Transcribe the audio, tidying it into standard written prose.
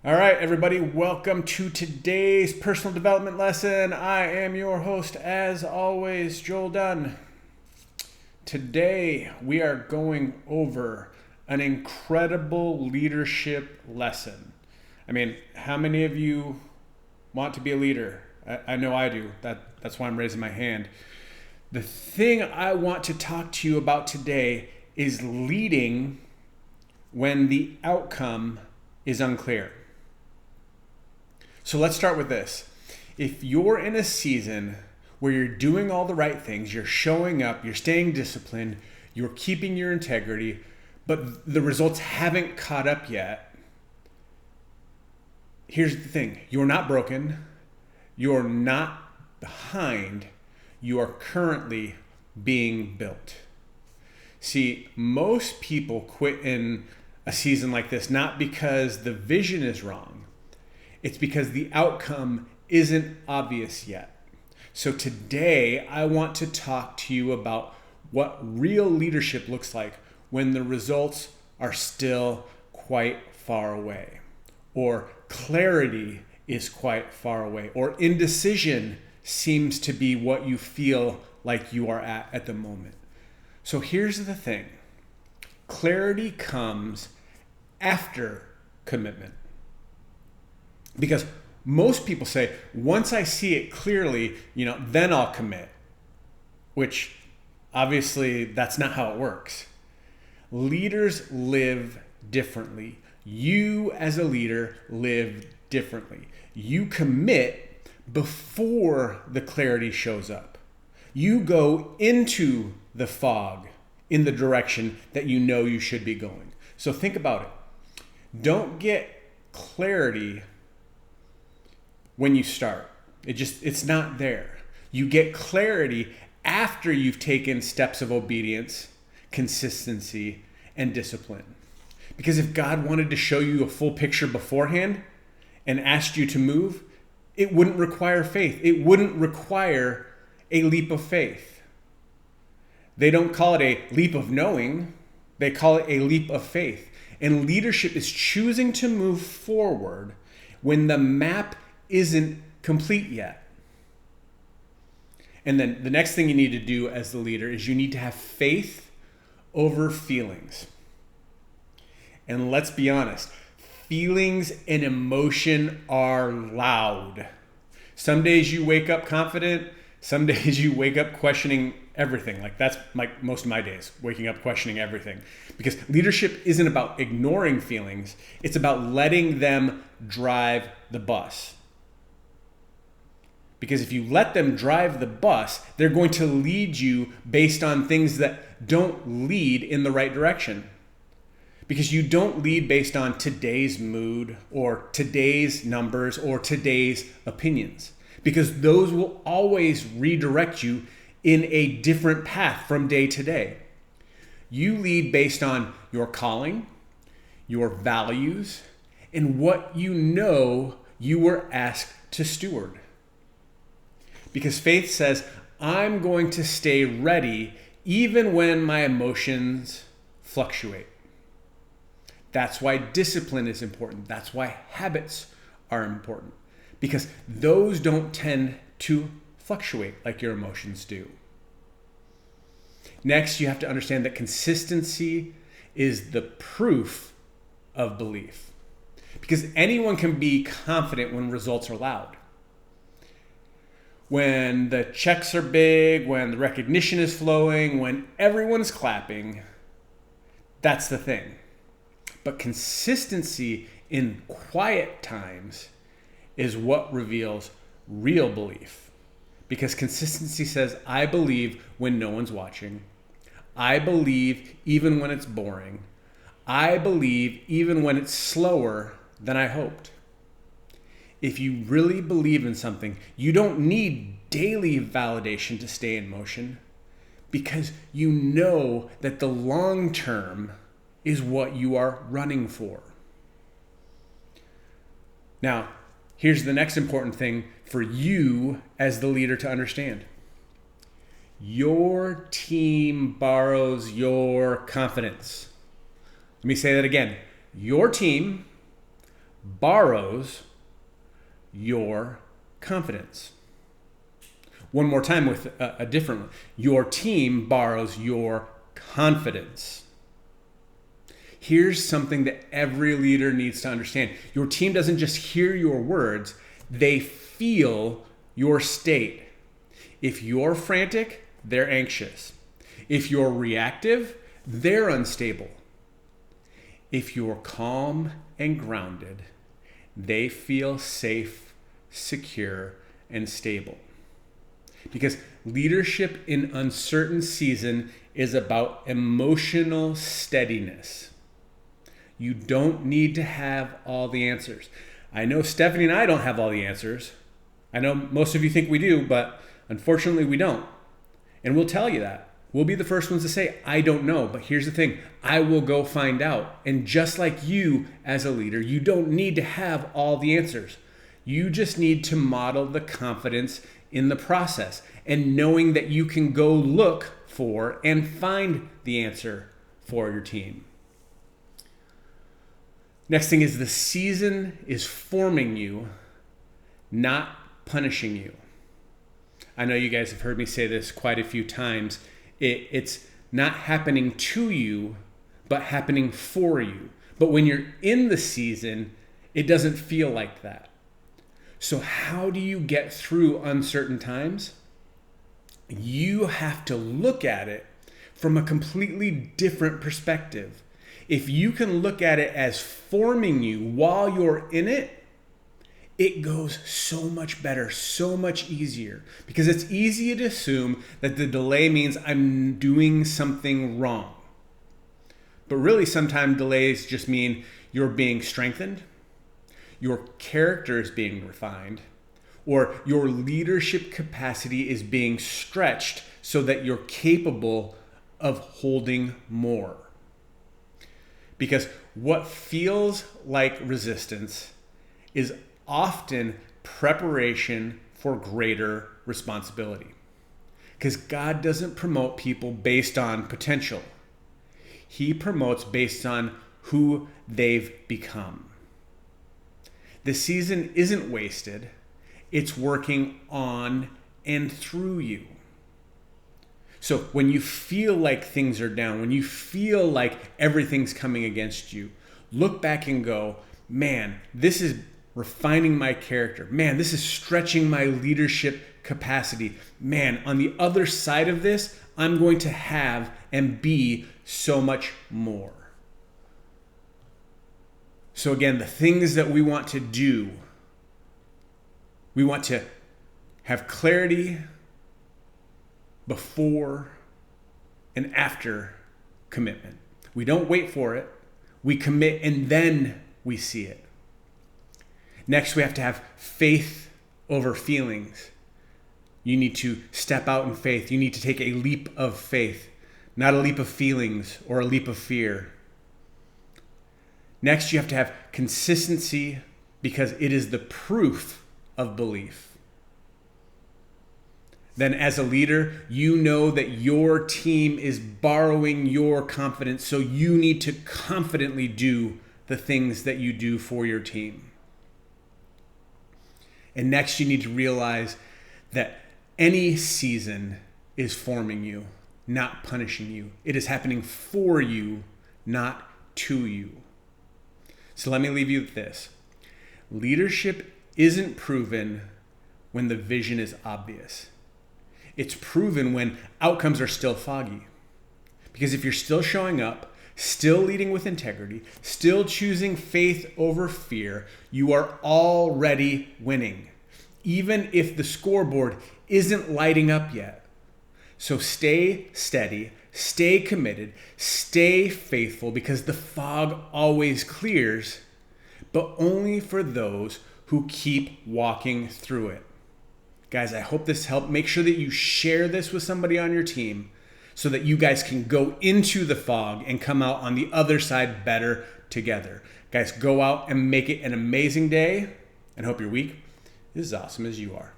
All right, everybody, welcome to today's personal development lesson. I am your host, as always, Joel Dunn. Today, we are going over an incredible leadership lesson. I mean, how many of you want to be a leader? I know I do. That's why I'm raising my hand. The thing I want to talk to you about today is leading when the outcome is unclear. So let's start with this. If you're in a season where you're doing all the right things, you're showing up, you're staying disciplined, you're keeping your integrity, but the results haven't caught up yet, here's the thing. You're not broken. You're not behind. You are currently being built. See, most people quit in a season like this not because the vision is wrong. It's because the outcome isn't obvious yet. So today, I want to talk to you about what real leadership looks like when the results are still quite far away, or clarity is quite far away, or indecision seems to be what you feel like you are at the moment. So here's the thing. Clarity comes after commitment. Because most people say, once I see it clearly, then I'll commit. Which obviously that's not how it works. Leaders live differently. You as a leader live differently. You commit before the clarity shows up. You go into the fog in the direction that you know you should be going. So think about it. Don't get clarity when you start. It's not there. You get clarity after you've taken steps of obedience, consistency, and discipline. Because if God wanted to show you a full picture beforehand and asked you to move, it wouldn't require faith. It wouldn't require a leap of faith. They don't call it a leap of knowing. They call it a leap of faith. And leadership is choosing to move forward when the map isn't complete yet. And then the next thing you need to do as the leader is you need to have faith over feelings. And let's be honest, feelings and emotion are loud. Some days you wake up confident, some days you wake up questioning everything. That's like most of my days, waking up questioning everything. Because leadership isn't about ignoring feelings, it's about letting them drive the bus. Because if you let them drive the bus, they're going to lead you based on things that don't lead in the right direction. Because you don't lead based on today's mood or today's numbers or today's opinions. Because those will always redirect you in a different path from day to day. You lead based on your calling, your values, and what you know you were asked to steward. Because faith says, I'm going to stay ready even when my emotions fluctuate. That's why discipline is important. That's why habits are important. Because those don't tend to fluctuate like your emotions do. Next, you have to understand that consistency is the proof of belief. Because anyone can be confident when results are loud. When the checks are big, when the recognition is flowing, when everyone's clapping, that's the thing. But consistency in quiet times is what reveals real belief. Because consistency says, I believe when no one's watching. I believe even when it's boring. I believe even when it's slower than I hoped. If you really believe in something, you don't need daily validation to stay in motion because you know that the long term is what you are running for. Now, here's the next important thing for you as the leader to understand. Your team borrows your confidence. Let me say that again. Your team borrows your confidence. One more time with a different one. Your team borrows your confidence. Here's something that every leader needs to understand. Your team doesn't just hear your words, they feel your state. If you're frantic, they're anxious. If you're reactive, they're unstable. If you're calm and grounded, they feel safe, secure, and stable. Because leadership in uncertain season is about emotional steadiness. You don't need to have all the answers. I know Stephanie and I don't have all the answers. I know most of you think we do, but unfortunately we don't. And we'll tell you that. We'll be the first ones to say, I don't know. But here's the thing, I will go find out. And just like you as a leader, you don't need to have all the answers. You just need to model the confidence in the process and knowing that you can go look for and find the answer for your team. Next thing is the season is forming you, not punishing you. I know you guys have heard me say this quite a few times. It's not happening to you, but happening for you. But when you're in the season, it doesn't feel like that. So how do you get through uncertain times? You have to look at it from a completely different perspective. If you can look at it as forming you while you're in it, it goes so much better, so much easier. Because it's easy to assume that the delay means I'm doing something wrong. But really, sometimes delays just mean you're being strengthened, your character is being refined, or your leadership capacity is being stretched so that you're capable of holding more. Because what feels like resistance is often preparation for greater responsibility. Because God doesn't promote people based on potential. He promotes based on who they've become. The season isn't wasted. It's working on and through you. So when you feel like things are down, when you feel like everything's coming against you, look back and go, man, this is refining my character. Man, this is stretching my leadership capacity. Man, on the other side of this, I'm going to have and be so much more. So again, the things that we want to do, we want to have clarity before and after commitment. We don't wait for it. We commit and then we see it. Next, we have to have faith over feelings. You need to step out in faith. You need to take a leap of faith, not a leap of feelings or a leap of fear. Next, you have to have consistency because it is the proof of belief. Then as a leader, you know that your team is borrowing your confidence, so you need to confidently do the things that you do for your team. And next, you need to realize that any season is forming you, not punishing you. It is happening for you, not to you. So let me leave you with this. Leadership isn't proven when the vision is obvious. It's proven when outcomes are still foggy. Because if you're still showing up, still leading with integrity, still choosing faith over fear, you are already winning, even if the scoreboard isn't lighting up yet. So stay steady, stay committed, stay faithful, because the fog always clears, but only for those who keep walking through it. Guys, I hope this helped. Make sure that you share this with somebody on your team so that you guys can go into the fog and come out on the other side better together. Guys, go out and make it an amazing day, and hope your week is as awesome as you are.